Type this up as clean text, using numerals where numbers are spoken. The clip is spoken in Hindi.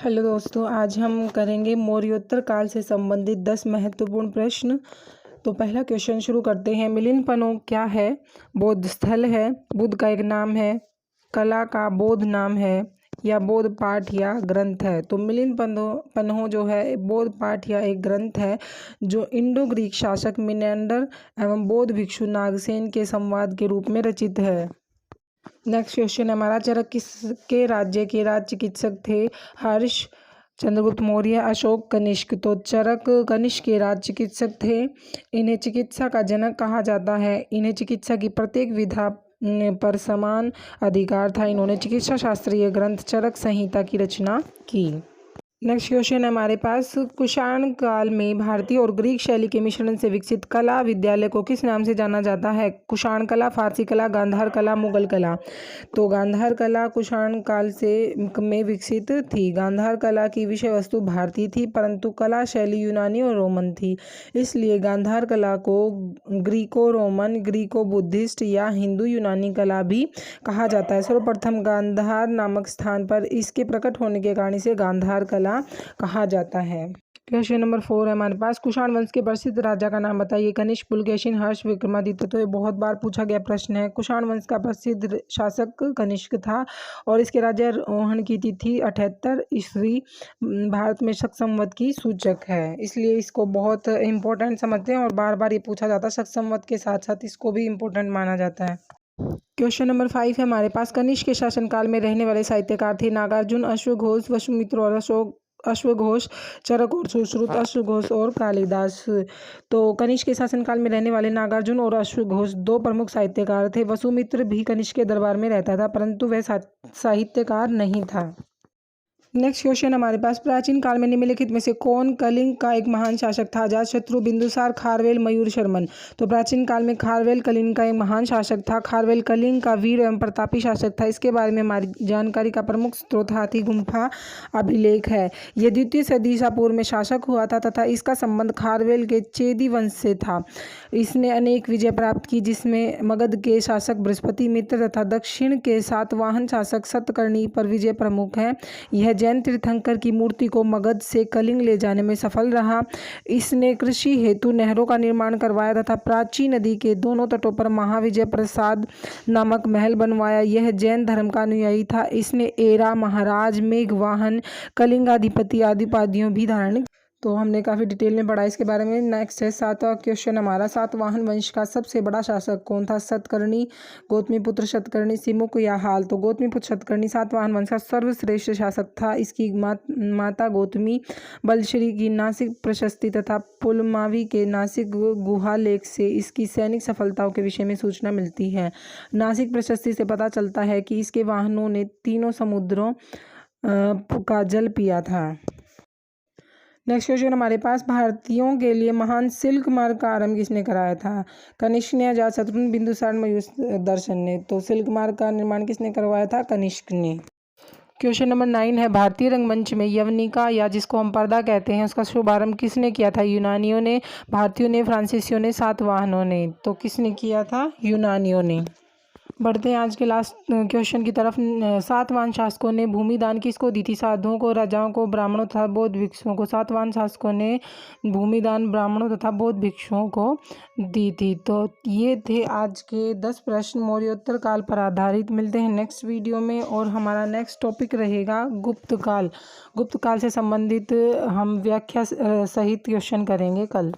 हेलो दोस्तों, आज हम करेंगे मौर्योत्तर काल से संबंधित 10 महत्वपूर्ण प्रश्न। तो पहला क्वेश्चन शुरू करते हैं। मिलिंद पन्हो क्या है? बौद्ध स्थल है, बुद्ध का एक नाम है, कला का बौद्ध नाम है, या बौद्ध पाठ या ग्रंथ है। तो मिलिंद पन्हो जो है बौद्ध पाठ या एक ग्रंथ है जो इंडो ग्रीक शासक मिनेंडर एवं बौद्ध भिक्षु नागसेन के संवाद के रूप में रचित है। नेक्स्ट क्वेश्चन हमारा, चरक किसके राज्य के राज चिकित्सक थे? हर्ष, चंद्रगुप्त मौर्य, अशोक, कनिष्क। तो चरक कनिष्क के राज चिकित्सक थे। इन्हें चिकित्सा का जनक कहा जाता है। इन्हें चिकित्सा की प्रत्येक विधा पर समान अधिकार था। इन्होंने चिकित्सा शास्त्रीय ग्रंथ चरक संहिता की रचना की। नेक्स्ट क्वेश्चन हमारे पास, कुषाण काल में भारतीय और ग्रीक शैली के मिश्रण से विकसित कला विद्यालय को किस नाम से जाना जाता है? कुषाण कला, फारसी कला, गांधार कला, मुगल कला। तो गांधार कला कुषाण काल में विकसित थी। गांधार कला की विषय वस्तु भारतीय थी परंतु कला शैली यूनानी और रोमन थी, इसलिए गांधार कला को ग्रीको रोमन, ग्रीको बुद्धिस्ट या हिंदू यूनानी कला भी कहा जाता है। सर्वप्रथम गांधार नामक स्थान पर इसके प्रकट होने के कारण इसे गांधार कला कहा जाता है। क्वेश्चन नंबर 4 है हमारे पास, कुषाण वंश के प्रसिद्ध राजा का नाम बताइए। कनिष्क, पुलकेशिन, हर्ष, विक्रमादित्य। तो ये बहुत बार पूछा गया प्रश्न है। कुषाण वंश का प्रसिद्ध शासक कनिष्क था और इसके राज्यारोहण की तिथि 78 ईस्वी भारत में शक संवत की सूचक है, इसलिए इसको बहुत इंपॉर्टेंट समझते हैं और बार बार ये पूछा जाता है। शक संवत के साथ साथ इसको भी इम्पोर्टेंट माना जाता है। क्वेश्चन नंबर 5 है हमारे पास, कनिष्क के शासनकाल में रहने वाले साहित्यकार थे? नागार्जुन, अश्वघोष, वसुमित्र और अश्वघोष, चरक और सुश्रुत, अश्वघोष और कालिदास। तो कनिष्क के शासनकाल में रहने वाले नागार्जुन और अश्वघोष दो प्रमुख साहित्यकार थे। वसुमित्र भी कनिष्क के दरबार में रहता था परंतु वह साहित्यकार नहीं था। नेक्स्ट क्वेश्चन हमारे पास, प्राचीन काल में निम्नलिखित में से कौन कलिंग का एक महान शासक था? अजातशत्रु, बिंदुसार, खारवेल, मयूर शर्मन। तो प्राचीन काल में खारवेल कलिंग का एक महान शासक था। खारवेल कलिंग का वीर एवं प्रतापी शासक था। इसके बारे में हमारी जानकारी का प्रमुख स्रोत हाथी गुम्फा अभिलेख है। यह द्वितीय सदी ईसा पूर्व में शासक हुआ था तथा इसका संबंध खारवेल के चेदी वंश से था। इसने अनेक विजय प्राप्त की जिसमें मगध के शासक बृहस्पति मित्र तथा दक्षिण के सातवाहन शासक सतकर्णी पर विजय प्रमुख है। यह जैन तीर्थंकर की मूर्ति को मगध से कलिंग ले जाने में सफल रहा। इसने कृषि हेतु नहरों का निर्माण करवाया तथा प्राची नदी के दोनों तटों पर महाविजय प्रसाद नामक महल बनवाया। यह जैन धर्म का अनुयायी था। इसने एरा, महाराज, मेघवाहन, कलिंगाधिपति आदि उपाधियां भी धारण। तो हमने काफ़ी डिटेल में पढ़ा इसके बारे में। नेक्स्ट है 7वां क्वेश्चन हमारा, सातवाहन वंश का सबसे बड़ा शासक कौन था? सतकर्णी, गौतमीपुत्र सतकर्णी, सिमुक या हाल। तो गौतमीपुत्र सतकर्णी सातवाहन वंश का सर्वश्रेष्ठ शासक था। इसकी माता गौतमी बलश्री की नासिक प्रशस्ति तथा पुलमावी के नासिक गुहा लेख से इसकी सैनिक सफलताओं के विषय में सूचना मिलती है। नासिक प्रशस्ति से पता चलता है कि इसके वाहनों ने तीनों समुद्रों का जल पिया था। नेक्स्ट क्वेश्चन हमारे पास, भारतीयों के लिए महान सिल्क मार्ग का आरंभ किसने कराया था? कनिष्क ने, अजातशत्रु, बिंदुसार, मयूर दर्शन ने। तो सिल्क मार्ग का निर्माण किसने करवाया था? कनिष्क ने। क्वेश्चन नंबर 9 है, भारतीय रंगमंच में यवनिका या जिसको हम पर्दा कहते हैं उसका शुभारंभ किसने किया था? यूनानियों ने, भारतीयों ने, फ्रांसीसियों ने, सातवाहनों ने। तो किसने किया था? यूनानियों ने। बढ़ते हैं आज के लास्ट क्वेश्चन की तरफ। सातवाहन शासकों ने भूमि दान किसको दी थी? साधुओं को, राजाओं को, ब्राह्मणों तथा बौद्ध भिक्षुओं को। सातवाहन शासकों ने भूमि दान ब्राह्मणों तथा बौद्ध भिक्षुओं को दी थी। तो ये थे आज के 10 प्रश्न मौर्योत्तर काल पर आधारित। मिलते हैं नेक्स्ट वीडियो में और हमारा नेक्स्ट टॉपिक रहेगा गुप्त काल। गुप्त काल से संबंधित हम व्याख्या सहित क्वेश्चन करेंगे कल।